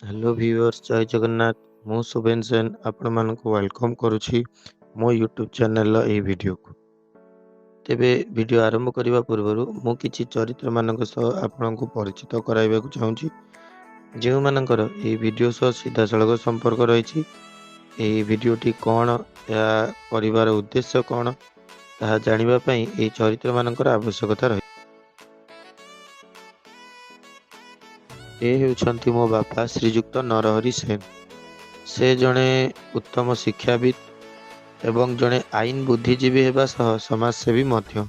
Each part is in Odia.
हेलो व्यूअर्स जय जगन्नाथ मु शुभेन सेन आपण मानक वेलकम करुछि मो यूट्यूब चैनल ए वीडियो को। तेबे वीडियो आरंभ करने पूर्व मु किछि चरित्र मानक सह आपनको परिचित कराइबाकू चाहूँगी जो मानकर ए वीडियो सह सीधा सड़क संपर्क रही। ए वीडियोटी कौन या परिवार उद्देश्य कौन ताहा जानिबा पई ए चरित्र मानकर आवश्यकता रही। ए हेउछंती मो बापा श्रीजुक्त नरहरि सेन। से जड़े उत्तम शिक्षाविद एवं जड़े आईन बुद्धिजीवी हेबा सह समाजसेवी मध्य।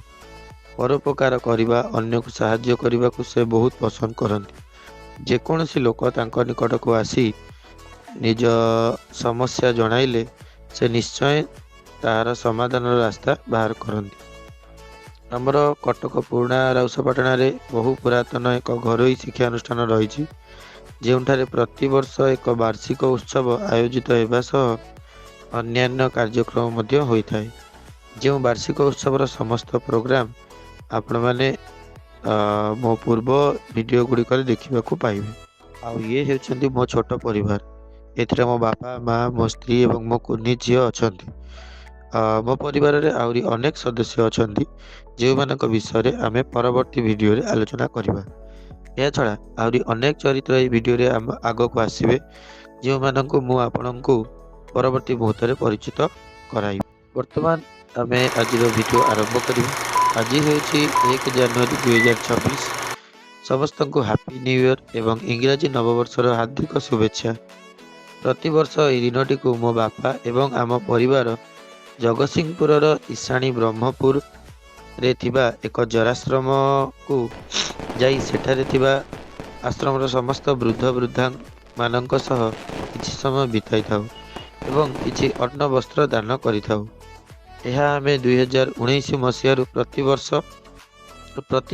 परोपकार करने अन्य को साहाय्य करने को से बहुत पसंद करती। जेकोसी लोक तांको निकट को आसी निज समस्या जणाइले से निश्चय तार समाधान रास्ता बाहर करती। आमर कटक पुराणा राउसापाटना रे बहु पुरातन एक घरोई शिक्षानुष्ठान रही जोठारे प्रति वर्ष एक वार्षिक उत्सव आयोजित होगा सह अन्यान्य कार्यक्रम मध्य होता है। जो वार्षिक उत्सवर समस्त प्रोग्राम आपण मैंने मो पूर्व वीडियो गुड़िक देखा पाइबे। आउ ये होती मो छोट परिवार। एथिरे मो बापा माँ मो स्त्री और मो कुनी झी अच्छा। मो परिवार रे आउरी अनेक सदस्य अच्छा जो मानक विषय आमे परवर्ती वीडियो रे आलोचना करबा। या छड़ा आउरी अनेक चरित्र ए वीडियो रे आग को आसीबे जो मानक मु आपनकु परवर्ती मुहूर्त रे परिचित कराई। वर्तमान आमे आज वीडियो आरंभ करिबा। आज हेउची 1 जनवरी 2026। समस्त को हैप्पी न्यू ईयर एवं इंग्राजी नववर्षर हार्दिक शुभेच्छा। प्रतिवर्ष ए दिनटी को मो बापा एवं आम परिवार जगतसिंहपुर ईशाणी ब्रह्मपुर रे थिबा एक जराश्रम को जाई सेठारे थिबा आश्रम समस्त वृद्ध वृद्धा मानक सह किछि समय बिताई थाउ एवं किछि अन्न वस्त्र दान करिथाउ। यह आमे 2019 मसीह प्रति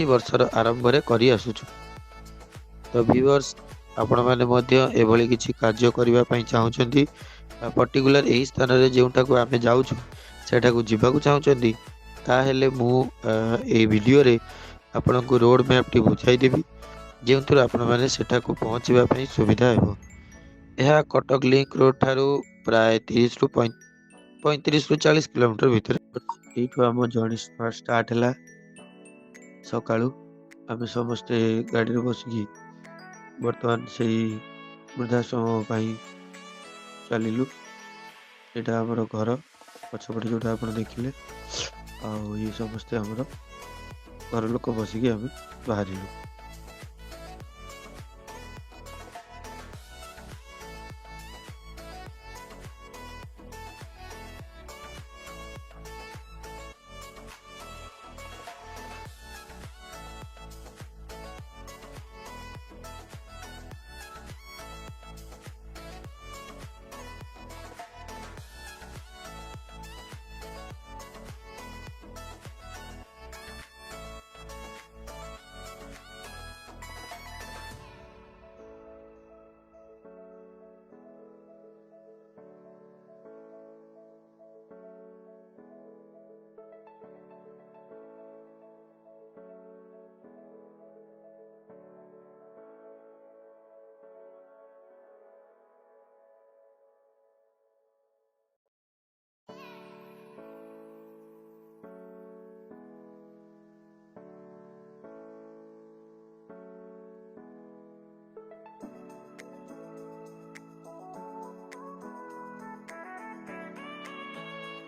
वर्षर आरंभ रे करि आसुछु। तो व्यूअर्स आपण माने मध्य एभली किछि कार्य करिबा पई चाहुचंती पर्टिकुलर एही स्थान रे जेउटा को आमे जाउछु सेटा को जिबा को चाहुचंती ताहेले मु ए वीडियो रे आपण को रोड मैप टी बुझाई देबी जो आपण मैंने सेठा को पहुँचवा सुविधा हेबो। यह कटक लिंक रोड ठारू प्राय 30 रु 35 रु 40 किलोमीटर भितर। एठू आम जर्नी स्टार्ट है सकाळू आम समस्ते गाड़ी रे बसिकी बर्तमान से वृद्धाश्रम चलिलु। यहाँ आमर घर पछपटे जोटा आप देखिले ये समस्ते आमर घर लोक बसिकी आम बाहर।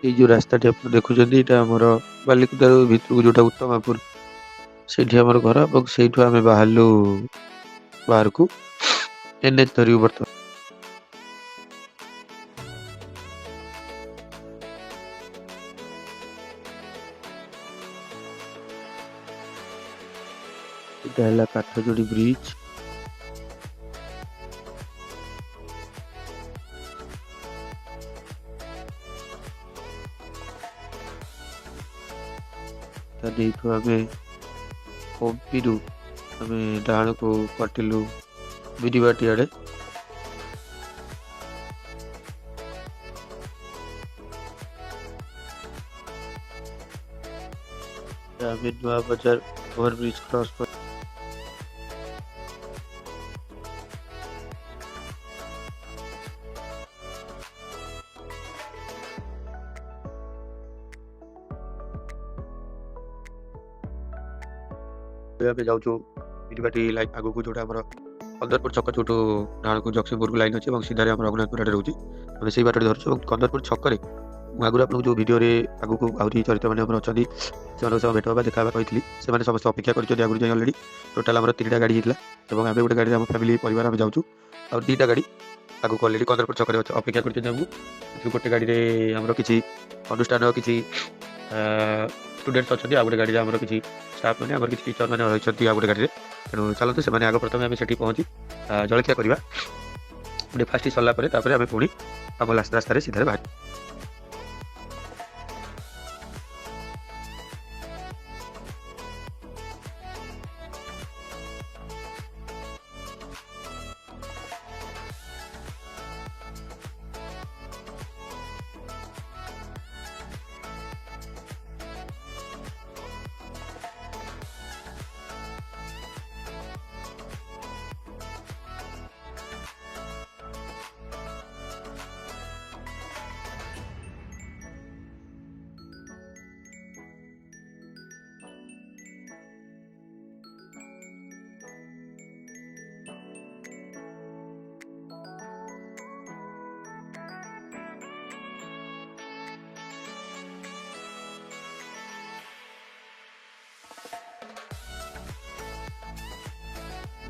ये जो रास्ता आप देखुं यहाँ आम बालिकुदार भितर जोटा उत्तमापुर से आम घर और से आम बाहरलु बाहर को एनएच धरिक बर्तमान। यहाँ काठजोड़ी ब्रिज आमे पंपीरू आम डाण को कटिलु बिरीबाटी आड़े। आम नुआ बजार ओवर ब्रिज क्रॉस कर ଏବେ ଆମେ ଯାଉଛୁ ବିରିବାଟି ଲାଇନ୍ ଆଗକୁ, ଯୋଉଟା ଆମର କନ୍ଦରପୁର ଛକ, ଯୋଉଠୁ ଡାହାଣକୁ ଜଗତସିଂହପୁରକୁ ଲାଇନ୍ ଅଛି ଏବଂ ସିଧାରେ ଆମର ରଘୁନାଥପୁର ଆଡ଼େ ରହୁଛି। ଆମେ ସେଇ ବାଟରେ ଧରୁଛୁ ଏବଂ କନ୍ଦରପୁର ଛକରେ ମୁଁ ଆଗରୁ ଆପଣଙ୍କୁ ଯେଉଁ ଭିଡ଼ିଓରେ ଆଗକୁ ଆହୁରି ଚରିତ୍ରମାନେ ଆମର ଅଛନ୍ତି ସେମାନଙ୍କ ସହ ଭେଟ ହେବା ଦେଖା ହେବା କହିଥିଲି, ସେମାନେ ସମସ୍ତେ ଅପେକ୍ଷା କରିଛନ୍ତି ଆଗରୁ ଯାଇ ଅଲରେଡ଼ି। ଟୋଟାଲ୍ ଆମର 3ଟା ଗାଡ଼ି ହେଇଥିଲା ଏବଂ ଆମେ ଗୋଟେ ଗାଡ଼ିରେ ଆମ ଫ୍ୟାମିଲି ପରିବାର ଆମେ ଯାଉଛୁ। ଆଉ 2ଟା ଗାଡ଼ି ଆଗକୁ ଅଲରେଡ଼ି କନ୍ଦରପୁର ଛକରେ ଅପେକ୍ଷା କରିଛନ୍ତି ଆମକୁ। ସେଥିରୁ ଗୋଟେ ଗାଡ଼ିରେ ଆମର କିଛି ଅନୁଷ୍ଠାନର କିଛି ଷ୍ଟୁଡେଣ୍ଟସ୍ ଅଛନ୍ତି, ଆଉ ଗୋଟେ ଗାଡ଼ିରେ ଆମର କିଛି ଷ୍ଟାଫ୍ ମାନେ, ଆମର କିଛି ଟିଚର୍ ମାନେ ରହିଛନ୍ତି ଆଉ ଗୋଟେ ଗାଡ଼ିରେ। ତେଣୁ ଚାଲନ୍ତୁ ସେମାନେ ଆଗ ପ୍ରଥମେ ଆମେ ସେଠି ପହଞ୍ଚି ଜଳଖିଆ କରିବା। ବ୍ରେକଫାଷ୍ଟ ସରିଲା ପରେ ତାପରେ ଆମେ ପୁଣି ଆମ ରାସ୍ତାରେ ସିଧାରେ ବାହାରି।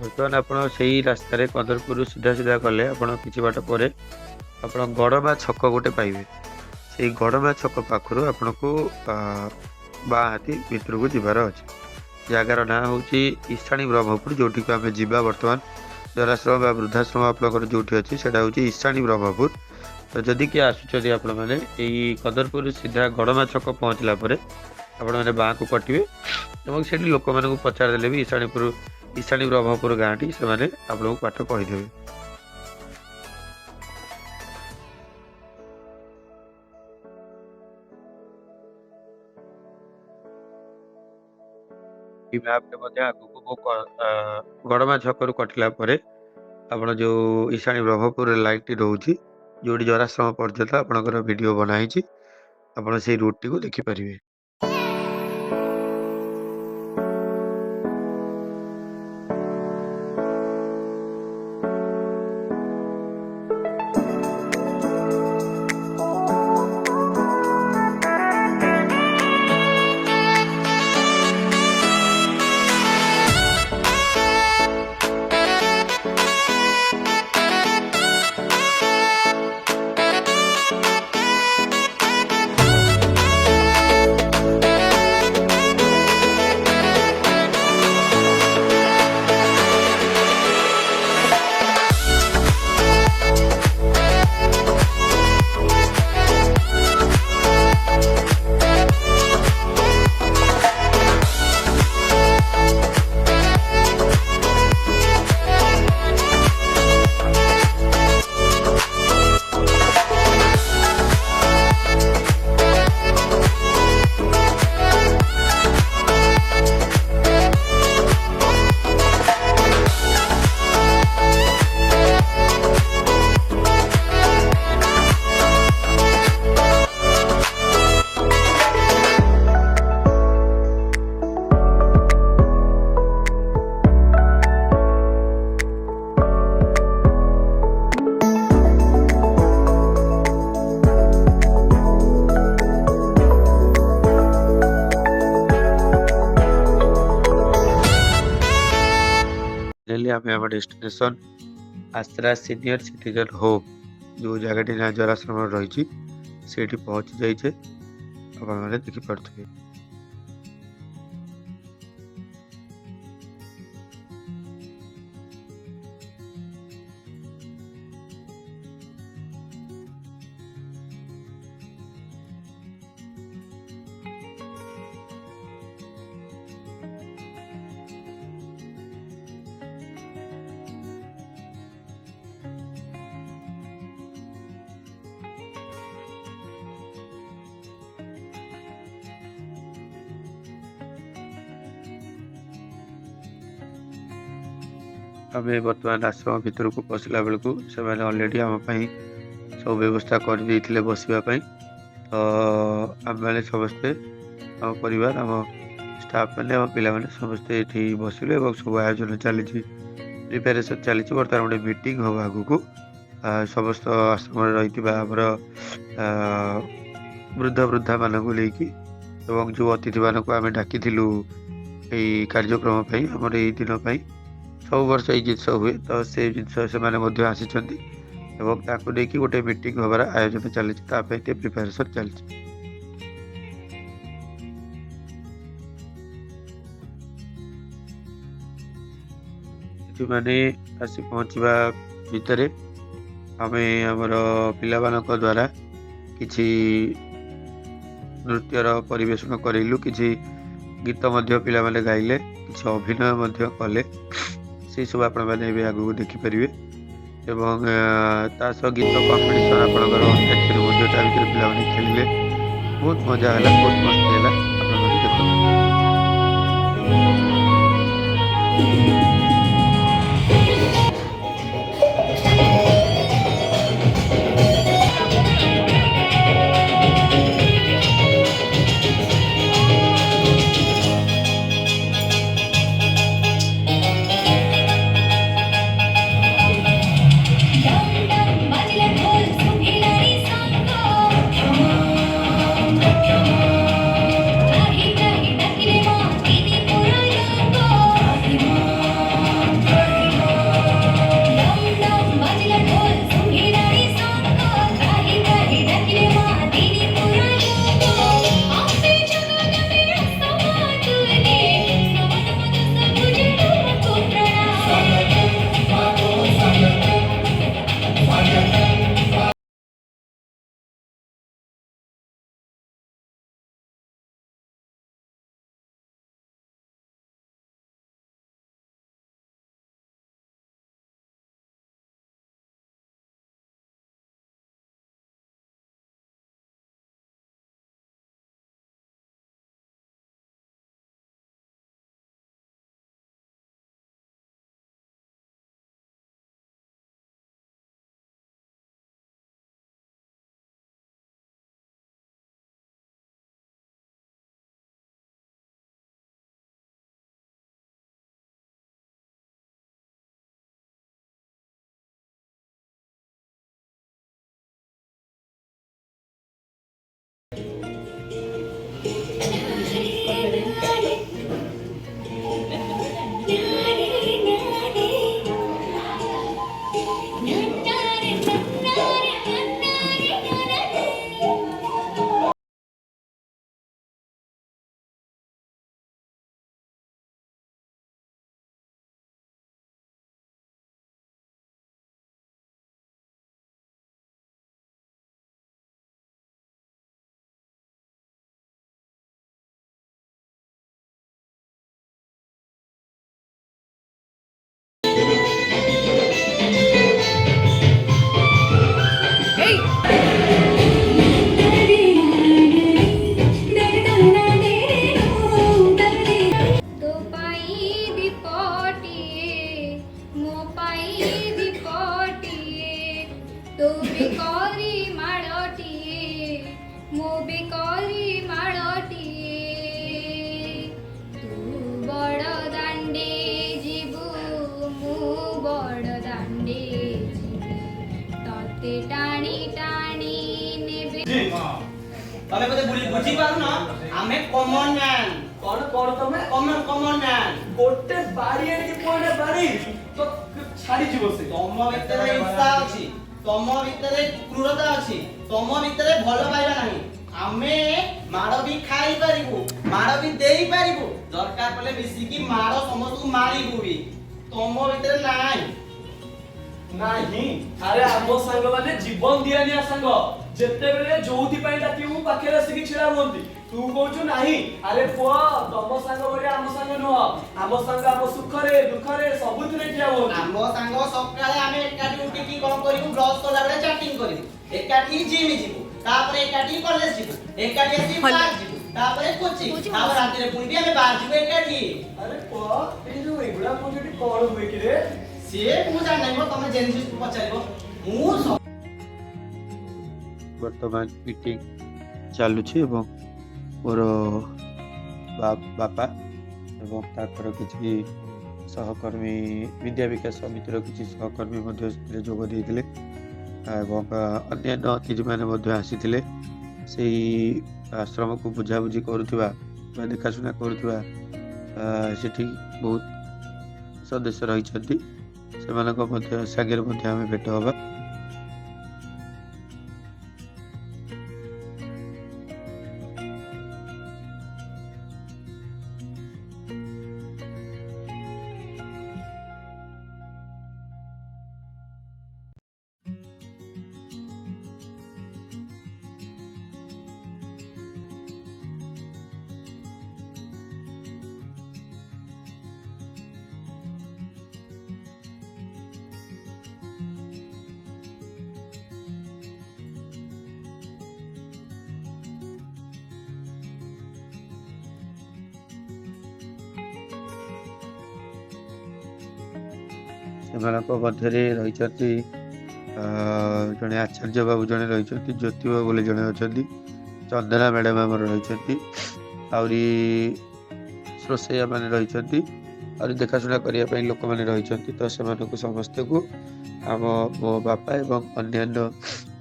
ବର୍ତ୍ତମାନ ଆପଣ ସେଇ ରାସ୍ତାରେ କନ୍ଦରପୁରରୁ ସିଧା ଗଲେ ଆପଣ କିଛି ବାଟ ପରେ ଆପଣ ଗଡ଼ମା ଛକ ଗୋଟେ ପାଇବେ। ସେଇ ଗଡ଼ମା ଛକ ପାଖରୁ ଆପଣଙ୍କୁ ବାଁ ହାତୀ ଭିତରକୁ ଯିବାର ଅଛି। ଜାଗାର ନାଁ ହେଉଛି ଇଶାଣୀ ବ୍ରହ୍ମପୁର, ଯୋଉଠିକୁ ଆମେ ଯିବା ବର୍ତ୍ତମାନ। ଜରାଶ୍ରମ ବା ବୃଦ୍ଧାଶ୍ରମ ଆପଣଙ୍କର ଯୋଉଠି ଅଛି ସେଇଟା ହେଉଛି ଇଶାଣୀ ବ୍ରହ୍ମପୁର। ତ ଯଦି କିଏ ଆସୁଛନ୍ତି ଆପଣମାନେ ଏଇ କନ୍ଦରପୁରରୁ ସିଧା ଗଡ଼ମା ଛକ ପହଞ୍ଚିଲା ପରେ ଆପଣମାନେ ବାଁକୁ କଟିବେ ଏବଂ ସେଠି ଲୋକମାନଙ୍କୁ ପଚାରିଦେଲେ ବି ଇଶାଣୀ ବ୍ରହ୍ମପୁର ଗାଁଟି ସେମାନେ ଆପଣଙ୍କୁ ବାଟ କହିଦେବେ। এই ମ୍ୟାପ୍ରେ ମଧ୍ୟ ଆଗକୁ ମୁଁ ଗଡ଼ମା ଛକରୁ କଟିଲା ପରେ ଆପଣ ଯେଉଁ ଇଶାଣୀ ବ୍ରହ୍ମପୁର ଲାଇନ୍ଟି ରହୁଛି, ଯୋଉଠି ଜରାଶ୍ରମ ପର୍ଯ୍ୟନ୍ତ ଆପଣଙ୍କର ଭିଡ଼ିଓ ବନା ହେଇଛି, ଆପଣ ସେଇ ରୁଟ୍ଟିକୁ ଦେଖିପାରିବେ। ଆମେ ଆମ ଡେଷ୍ଟିନେସନ୍ ଆଶ୍ରା ସିନିୟର ସିଟିଜେନ୍ ହୋମ୍, ଯେଉଁ ଜାଗାଟି ନା ଜରାଶ୍ରମ ରହିଛି, ସେଇଠି ପହଞ୍ଚି ଯାଇଛେ। ଆପଣମାନେ ଦେଖିପାରୁଥିବେ। ଆମେ ବର୍ତ୍ତମାନ ଆଶ୍ରମ ଭିତରକୁ ପଶିଲା ବେଳକୁ ସେମାନେ ଅଲରେଡ଼ି ଆମ ପାଇଁ ସବୁ ବ୍ୟବସ୍ଥା କରିଦେଇଥିଲେ ବସିବା ପାଇଁ। ତ ଆମେମାନେ ସମସ୍ତେ ଆମ ପରିବାର, ଆମ स्टाफ मैंने और पिलामाने समस्ते एठी बसिलु एवं सब आयोजन चली प्रिपेरेसन चली बर्तमान गोटे मीटिंग हम आगु समस्त आश्रम रही आमर वृद्ध वृद्धा मानक लेकिन एवं जो अतिथि मानक आम डाकी यही कार्यक्रम आमर यही दिन सब वर्ष ये जिनस हुए तो से जिनस से आसी गोटे मीटिंग हमार आयोजन चली प्रिपेरेसन चली मैंने आसी पहुँचवा भितर आम आमर पिला द्वारा किछि नृत्यर परिवेशन करेलु किछि गीत पिला माने गाइले किछि अभिनय कले से सब आपण मैंने आगू देखिपारे एवं तास गीत कंपिटिशन आपणकर अंताक्षरी पिला खेलिले बहुत मजा है बहुत मस्ती है आप तमे कते बुझी पारु ना आमे कॉमन मैन कोन तमे कॉमन मैन गोटे बाड़ी एडी कोने बाड़ी तो छाड़ी जीव से तम भितरे हिंसा अछि तम भितरे क्रूरता अछि तम भितरे भलो पाइबा नाही आमे माड़ भी खाई परिबु माड़ भी देई परिबु दरकार पले मिसी की माड़ समस्त मारिबु भी तम भितरे नाही नाही अरे आमो संग माने जीवन दिया निया संग जेते बेले जोउथि पई डाकी मु पाखे आसी कि छिड़ा होंती तू कहू नाही अरे पुआ तम संग बरे आम संग न आम संग आम सुख रे दुख रे सबुत रे किया हो आम संग सकाळे आमे एकाठी उठी की कोन करिवु ब्रश करला बेले चैटिंग करिवु एकाठी जिम जीवु तापर एकाठी कॉलेज जीवु एकाठी आसी क्लास जीवु तापर कोचिंग तापर राती रे पुणी भी आमे बाहर जीवु एकाठी अरे पुआ ए जो एगुडा कोन कोन होई कि रे से मु जान नै मो तमे जेनसिस पचारिबो मु वर्तमान मीटिंग चलुछि एवं मोर ବାପା ଏବଂ ତାଙ୍କର କିଛି ସହକର୍ମୀ ବିଦ୍ୟା ବିକାଶ ସମିତିର କିଛି ସହକର୍ମୀ ମଧ୍ୟ ସେଥିରେ ଯୋଗ ଦେଇଥିଲେ ଏବଂ ଅନ୍ୟାନ୍ୟ ଅତିଥିମାନେ ମଧ୍ୟ ଆସିଥିଲେ। ସେଇ ଆଶ୍ରମକୁ ବୁଝାବୁଝି କରୁଥିବା ବା ଦେଖାଶୁଣା କରୁଥିବା ସେଠି ବହୁତ ସଦସ୍ୟ ରହିଛନ୍ତି, ସେମାନଙ୍କ ମଧ୍ୟ ସାଙ୍ଗରେ ମଧ୍ୟ ଆମେ ଭେଟ ହେବା। ସେମାନଙ୍କ ମଧ୍ୟରେ ରହିଛନ୍ତି ଜଣେ ଆଚାର୍ଯ୍ୟ ବାବୁ ଜଣେ ରହିଛନ୍ତି, ଜ୍ୟୋତି ବାବୁ ବୋଲି ଜଣେ ଅଛନ୍ତି, ଚନ୍ଦନା ମ୍ୟାଡ଼ାମ୍ ଆମର ରହିଛନ୍ତି, ଆହୁରି ରୋଷେଇଆ ମାନେ ରହିଛନ୍ତି, ଆହୁରି ଦେଖାଶୁଣା କରିବା ପାଇଁ ଲୋକମାନେ ରହିଛନ୍ତି। ତ ସେମାନଙ୍କୁ ସମସ୍ତଙ୍କୁ ମୋ ବାପା ଏବଂ ଅନ୍ୟାନ୍ୟ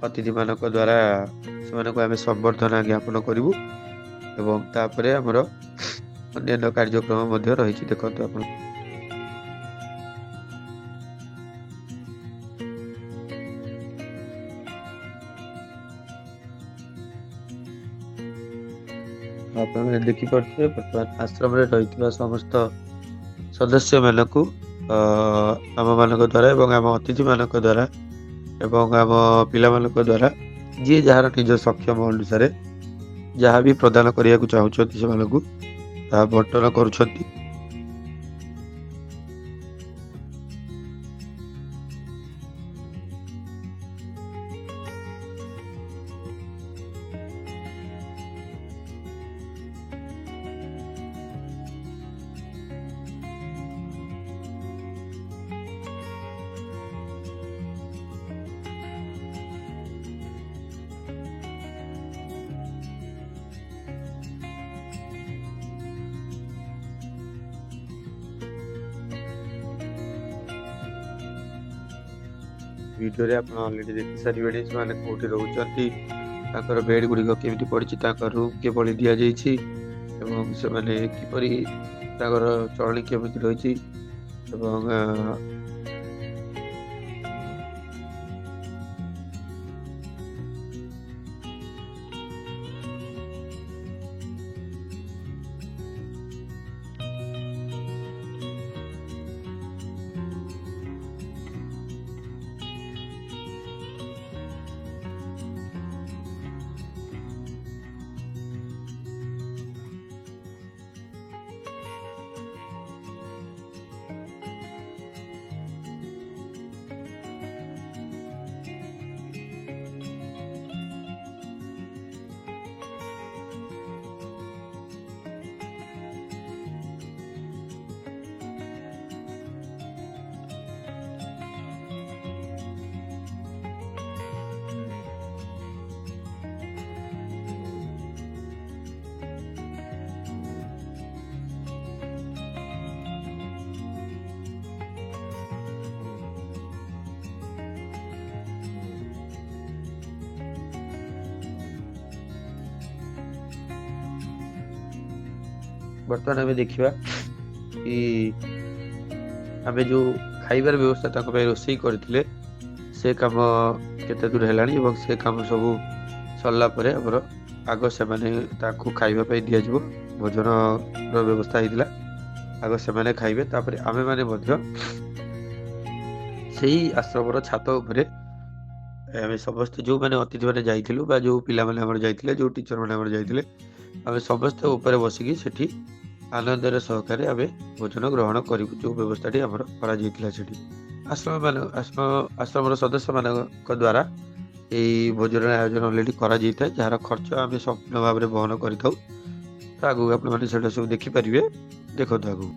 ଅତିଥିମାନଙ୍କ ଦ୍ୱାରା ସେମାନଙ୍କୁ ଆମେ ସମ୍ବର୍ଦ୍ଧନା ଜ୍ଞାପନ କରିବୁ ଏବଂ ତାପରେ ଆମର ଅନ୍ୟାନ୍ୟ କାର୍ଯ୍ୟକ୍ରମ ମଧ୍ୟ ରହିଛି। ଦେଖନ୍ତୁ ଆପଣ ଆପଣମାନେ ଦେଖିପାରୁଥିବେ ବର୍ତ୍ତମାନ ଆଶ୍ରମରେ ରହିଥିବା ସମସ୍ତ ସଦସ୍ୟମାନଙ୍କୁ ଆମମାନଙ୍କ ଦ୍ୱାରା ଏବଂ ଆମ ଅତିଥିମାନଙ୍କ ଦ୍ୱାରା ଏବଂ ଆମ ପିଲାମାନଙ୍କ ଦ୍ୱାରା ଯିଏ ଯାହାର ନିଜ ସକ୍ଷମ ଅନୁସାରେ ଯାହା ବି ପ୍ରଦାନ କରିବାକୁ ଚାହୁଁଛନ୍ତି ସେମାନଙ୍କୁ ତାହା ବଣ୍ଟନ କରୁଛନ୍ତି। ଭିଡ଼ିଓରେ ଆପଣ ଅଲରେଡ଼ି ଦେଖି ସାରିବେଣି ସେମାନେ କେଉଁଠି ରହୁଛନ୍ତି, ତାଙ୍କର ବେଡ୍ ଗୁଡ଼ିକ କେମିତି ପଡ଼ିଛି, ତାଙ୍କ ରୁମ୍ କିଭଳି ଦିଆଯାଇଛି ଏବଂ ସେମାନେ କିପରି ତାଙ୍କର ଚଳଣି କେମିତି ରହିଛି ଏବଂ ବର୍ତ୍ତମାନ ଆମେ ଦେଖିବା କି ଆମେ ଯେଉଁ ଖାଇବାର ବ୍ୟବସ୍ଥା ତାଙ୍କ ପାଇଁ ରୋଷେଇ କରିଥିଲେ ସେ କାମ କେତେ ଦୂର ହେଲାଣି ଏବଂ ସେ କାମ ସବୁ ସରିଲା ପରେ ଆମର ଆଗ ସେମାନେ ତାଙ୍କୁ ଖାଇବା ପାଇଁ ଦିଆଯିବ। ଭୋଜନର ବ୍ୟବସ୍ଥା ହେଇଥିଲା, ଆଗ ସେମାନେ ଖାଇବେ, ତାପରେ ଆମେମାନେ ମଧ୍ୟ ସେଇ ଆଶ୍ରମର ଛାତ ଉପରେ ଆମେ ସମସ୍ତେ ଯେଉଁମାନେ ଅତିଥିମାନେ ଯାଇଥିଲୁ ବା ଯେଉଁ ପିଲାମାନେ ଆମର ଯାଇଥିଲେ, ଯେଉଁ ଟିଚରମାନେ ଆମର ଯାଇଥିଲେ, ଆମେ ସମସ୍ତେ ଉପରେ ବସିକି ସେଠି ଆନନ୍ଦର ସହକାରେ ଆମେ ଭୋଜନ ଗ୍ରହଣ କରିବୁ। ଯେଉଁ ବ୍ୟବସ୍ଥାଟି ଆମର କରାଯାଇଥିଲା ସେଠି ଆଶ୍ରମର ସଦସ୍ୟମାନଙ୍କ ଦ୍ୱାରା ଏହି ଭୋଜନର ଆୟୋଜନ ଅଲରେଡ଼ି କରାଯାଇଥାଏ, ଯାହାର ଖର୍ଚ୍ଚ ଆମେ ସମ୍ପୂର୍ଣ୍ଣ ଭାବରେ ବହନ କରିଥାଉ। ତ ଆଗକୁ ଆପଣମାନେ ସେଟା ସବୁ ଦେଖିପାରିବେ। ଦେଖନ୍ତୁ ଆଗକୁ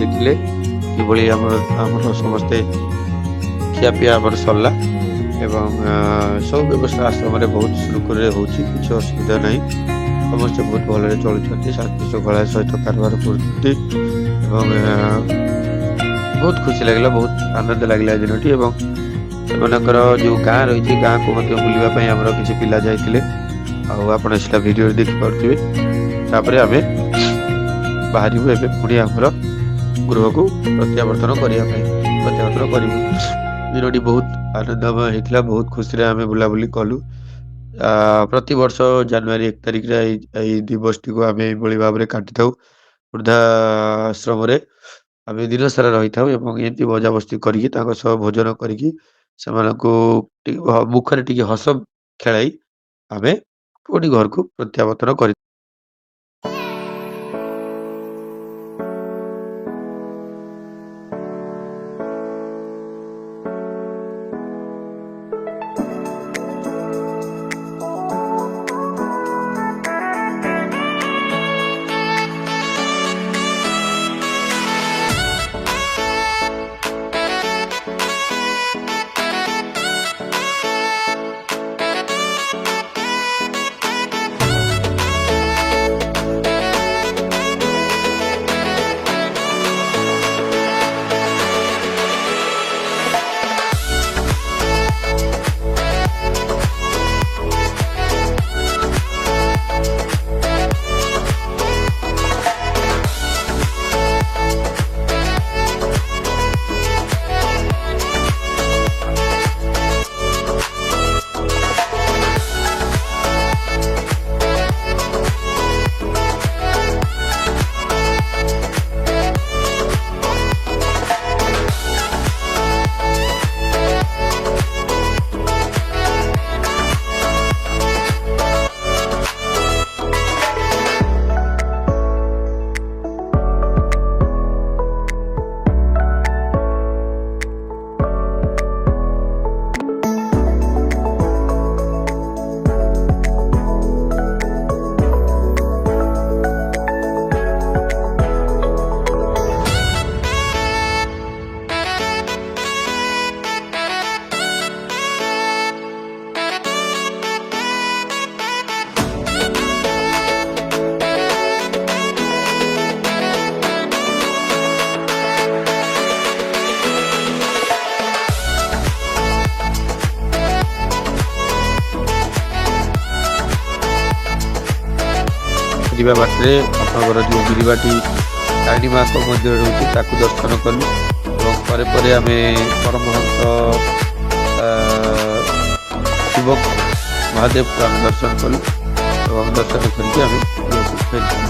ଦେଖିଲେ କିଭଳି ଆମର ସମସ୍ତେ ଖିଆପିଆ ଆମର ସରିଲା ଏବଂ ସବୁ ବ୍ୟବସ୍ଥା ଆଶ୍ରମରେ ବହୁତ ସୁରୁଖୁରୁରେ ହେଉଛି, କିଛି ଅସୁବିଧା ନାହିଁ। ସମସ୍ତେ ବହୁତ ଭଲରେ ଚଳୁଛନ୍ତି, ଶାନ୍ତି ଶୃଙ୍ଖଳା ସହିତ କାରବାର କରୁଛନ୍ତି ଏବଂ ବହୁତ ଖୁସି ଲାଗିଲା, ବହୁତ ଆନନ୍ଦ ଲାଗିଲା ଏ ଦିନଟି। ଏବଂ ସେମାନଙ୍କର ଯେଉଁ ଗାଁ ରହିଛି, ଗାଁକୁ ମଧ୍ୟ ବୁଲିବା ପାଇଁ ଆମର କିଛି ପିଲା ଯାଇଥିଲେ, ଆଉ ଆପଣ ସେଟା ଭିଡ଼ିଓରେ ଦେଖିପାରୁଥିବେ। ତାପରେ ଆମେ ବାହାରିବୁ ଏବେ ପୁଣି ଆମର ଗୃହକୁ ପ୍ରତ୍ୟାବର୍ତ୍ତନ କରିବୁ। ଦିନଟି ବହୁତ ଆନନ୍ଦମୟ ହେଇଥିଲା, ବହୁତ ଖୁସିରେ ଆମେ ବୁଲାବୁଲି କଲୁ। ପ୍ରତିବର୍ଷ ଜାନୁଆରୀ 1 ତାରିଖରେ ଏଇ ଦିବସଟିକୁ ଆମେ ଏଇଭଳି ଭାବରେ କାଟିଥାଉ। ବୃଦ୍ଧାଶ୍ରମରେ ଆମେ ଦିନ ସାରା ରହିଥାଉ ଏବଂ ଏମିତି ମଜାମସ୍ତି କରିକି ତାଙ୍କ ସହ ଭୋଜନ କରିକି ସେମାନଙ୍କୁ ମୁଖରେ ଟିକେ ହସ ଖେଳାଇ ଆମେ ପୁଣି ଘରକୁ ପ୍ରତ୍ୟାବର୍ତ୍ତନ କରି ଯିବା ବାଟରେ ଆପଣଙ୍କର ଯେଉଁ ବିରିବାଟି ତାରିଣୀ ମାଙ୍କ ମନ୍ଦିର ରହୁଛି ତାକୁ ଦର୍ଶନ କଲୁ ଏବଂ ପରେ ଆମେ ପରମହଂସ ଶିବ ମହାଦେବକୁ ଆମେ ଦର୍ଶନ କଲୁ ଏବଂ ଦର୍ଶନ କରିକି ଆମେ ଗୃହକୁ ଫେରିଲୁ।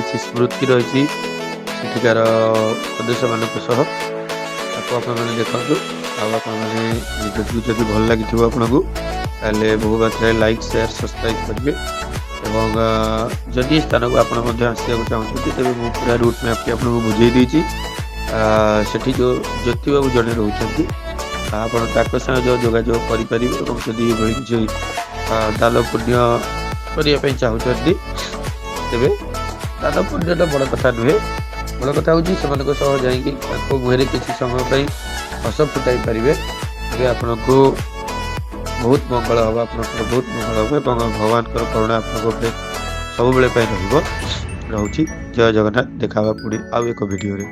କିଛି ସ୍ମୃତି ରହିଛି ସେଠିକାର ସଦସ୍ୟମାନଙ୍କ ସହ ତାକୁ ଆପଣମାନେ ଦେଖନ୍ତୁ। ଆଉ ଆପଣମାନେ ଭିଡ଼ିଓଟି ଯଦି ଭଲ ଲାଗିଥିବ ଆପଣଙ୍କୁ ତାହେଲେ ବହୁ ମାତ୍ରାରେ ଲାଇକ୍ ସେୟାର ସବସ୍କ୍ରାଇବ୍ କରିବେ। ଏବଂ ଯଦି ଏ ସ୍ଥାନକୁ ଆପଣ ମଧ୍ୟ ଆସିବାକୁ ଚାହୁଁଛନ୍ତି ତେବେ ମୁଁ ପୁରା ରୁଟ୍ ମ୍ୟାପ୍ଟି ଆପଣଙ୍କୁ ବୁଝେଇ ଦେଇଛି। ସେଠି ଯେଉଁ ଜ୍ୟୋତିବାବୁ ଜଣେ ରହୁଛନ୍ତି ଆପଣ ତାଙ୍କ ସହ ଯୋଗାଯୋଗ କରିପାରିବେ। ଏବଂ ଯଦି ଏଭଳି କିଛି ଦାନ ପୁଣ୍ୟ କରିବା ପାଇଁ ଚାହୁଁଛନ୍ତି ତେବେ ଦାନ ପୁଣ୍ୟଟା ବଡ଼ କଥା ନୁହେଁ। ବଡ଼ କଥା ହେଉଛି ସେମାନଙ୍କ ସହ ଯାଇକି ତାଙ୍କ ମୁହଁରେ କିଛି ସମୟ ପାଇଁ ହସ ଫୁଟାଇ ପାରିବେ। ତେବେ ଆପଣଙ୍କୁ ବହୁତ ମଙ୍ଗଳ ହେବ, ଆପଣଙ୍କର ବହୁତ ମଙ୍ଗଳ ହେବ ଏବଂ ଭଗବାନଙ୍କର କରୁଣା ଆପଣଙ୍କ ଉପରେ ସବୁବେଳେ ପାଇଁ ରହିବ। ରହୁଛି। ଜୟ ଜଗନ୍ନାଥ। ଦେଖା ହେବା ପୁଣି ଆଉ ଏକ ଭିଡ଼ିଓରେ।